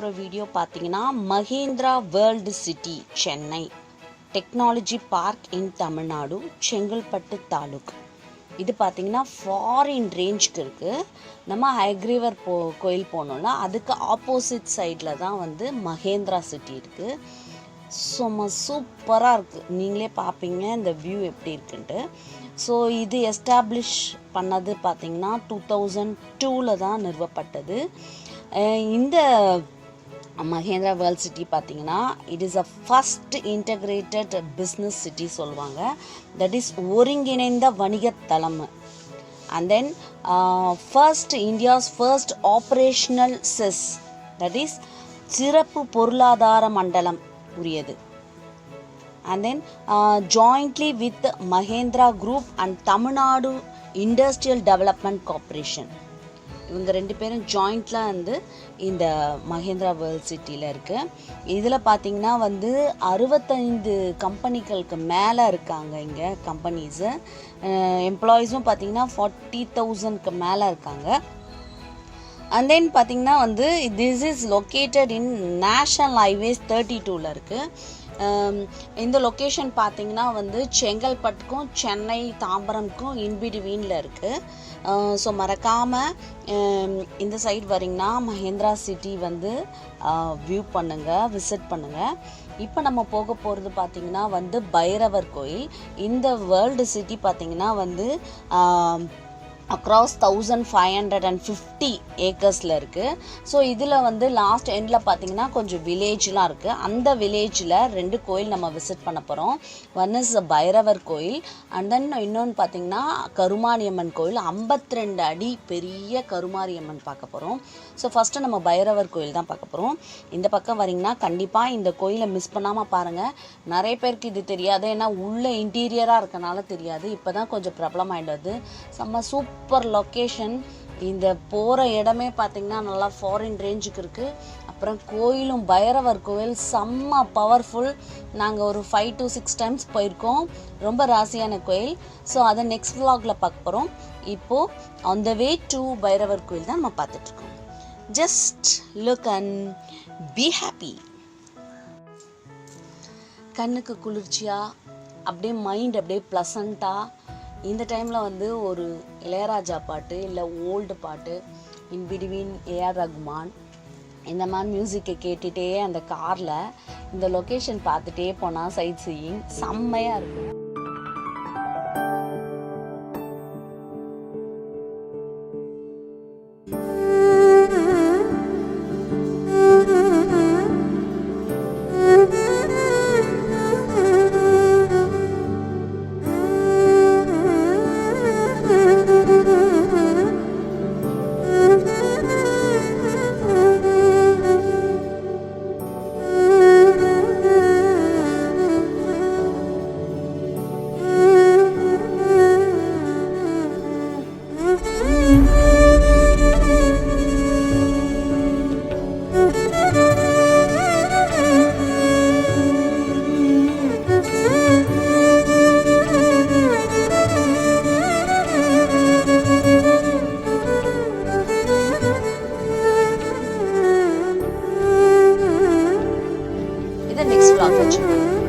போகிற வீடியோ பார்த்தீங்கன்னா Mahindra world city Chennai technology park in Tamil Nadu Chengalpattu taluk. இது பார்த்தீங்கன்னா ஃபாரின் ரேஞ்சுக்கு இருக்குது. நம்ம ஹைக்ரீவர் கோயில் போனோம்னா அதுக்கு ஆப்போசிட் சைடில் தான் வந்து மஹேந்திரா சிட்டி இருக்குது. சும்மா சூப்பராக இருக்குது. நீங்களே பார்ப்பீங்க இந்த வியூ எப்படி இருக்குன்ட்டு. ஸோ இது எஸ்டாப்ளிஷ் பண்ணது பார்த்திங்கன்னா 2002 தான் நிறுவப்பட்டது. இந்த மஹேந்திரா வேர்ல்ட் சிட்டி பார்த்திங்கன்னா it is a first integrated business city சொல்லுவாங்க. தட் இஸ் ஒருங்கிணைந்த வணிகத்தளம். And then first India's first operational SEZ, that is சிறப்பு பொருளாதார மண்டலம் உரியது. And then jointly with Mahindra Group and Tamil Nadu Industrial Development Corporation. இவங்க ரெண்டு பேரும் ஜாயிண்ட்ல வந்து இந்த மஹேந்திரா வேர்ல்ட் சிட்டியில் இருக்குது. இதில் பார்த்தீங்கன்னா வந்து 65 கம்பெனிகளுக்கு மேலே இருக்காங்க. இங்கே கம்பெனிஸு எம்ப்ளாயீஸும் பார்த்தீங்கன்னா 40,000க்கு மேலே இருக்காங்க. அண்ட் தென் பார்த்திங்கன்னா வந்து this is located in national highways 32ல் இருக்குது. இந்த லொக்கேஷன் பார்த்திங்கன்னா வந்து செங்கல்பட்டுக்கும் சென்னை தாம்பரம்க்கும் இன்பிட்வீனில் இருக்குது. ஸோ மறக்காமல் இந்த சைடு வரிங்கன்னா மஹேந்திரா சிட்டி வந்து வியூ பண்ணுங்கள், விசிட் பண்ணுங்கள். இப்போ நம்ம போக போகிறது பார்த்திங்கன்னா வந்து பைரவர் கோயில். இந்த வேர்ல்டு சிட்டி பார்த்திங்கன்னா வந்து அக்ராஸ் 1550 ஏக்கர்ஸில் இருக்குது. ஸோ இதில் வந்து லாஸ்ட் எண்டில் பார்த்திங்கன்னா கொஞ்சம் வில்லேஜ்லாம் இருக்குது. அந்த வில்லேஜில் 2 கோயில் நம்ம விசிட் பண்ண போகிறோம். ஒன் இஸ் பைரவர் கோயில் அண்ட் தென் இன்னொன்று பார்த்திங்கன்னா கருமாரியம்மன் கோயில். 52 அடி பெரிய கருமாரியம்மன் பார்க்க போகிறோம். ஸோ ஃபஸ்ட்டு நம்ம பைரவர் கோயில் தான் பார்க்க போகிறோம். இந்த பக்கம் வரிங்கன்னா கண்டிப்பாக இந்த கோயிலை மிஸ் பண்ணாமல் பாருங்கள். நிறைய பேருக்கு இது தெரியாது, ஏன்னா உள்ளே இன்டீரியராக இருக்கனால தெரியாது. இப்போ தான் கொஞ்சம் பிரபலமாயிடுது. செம்ம சூப்பர் லொக்கேஷன். இந்த போகிற இடமே பார்த்திங்கன்னா நல்லா ஃபாரின் ரேஞ்சுக்கு இருக்குது. அப்புறம் கோயிலும் பைரவர் கோயில் செம்ம பவர்ஃபுல். நாங்கள் ஒரு 5 to 6 டைம்ஸ் போயிருக்கோம். ரொம்ப ராசியான கோயில். ஸோ அதை நெக்ஸ்ட் விலாகில் பார்க்க போகிறோம். இப்போது on the way to Bhairavar கோயில் தான் நம்ம பார்த்துட்ருக்கோம். Just look and be happy. கண்ணுக்கு குளிர்ச்சியாக அப்படியே மைண்ட் அப்படியே ப்ளசண்ட்டாக இந்த டைமில் வந்து ஒரு இளையராஜா பாட்டு இல்லை ஓல்டு பாட்டு இன் பிட்வீன் ஏஆர் ரகுமான் இந்த மாதிரி மியூசிக்கை கேட்டுகிட்டே அந்த காரில் இந்த லொக்கேஷன் பார்த்துட்டே போனால் சைட் சீயிங் செம்மையாக இருக்கும். Next vlog.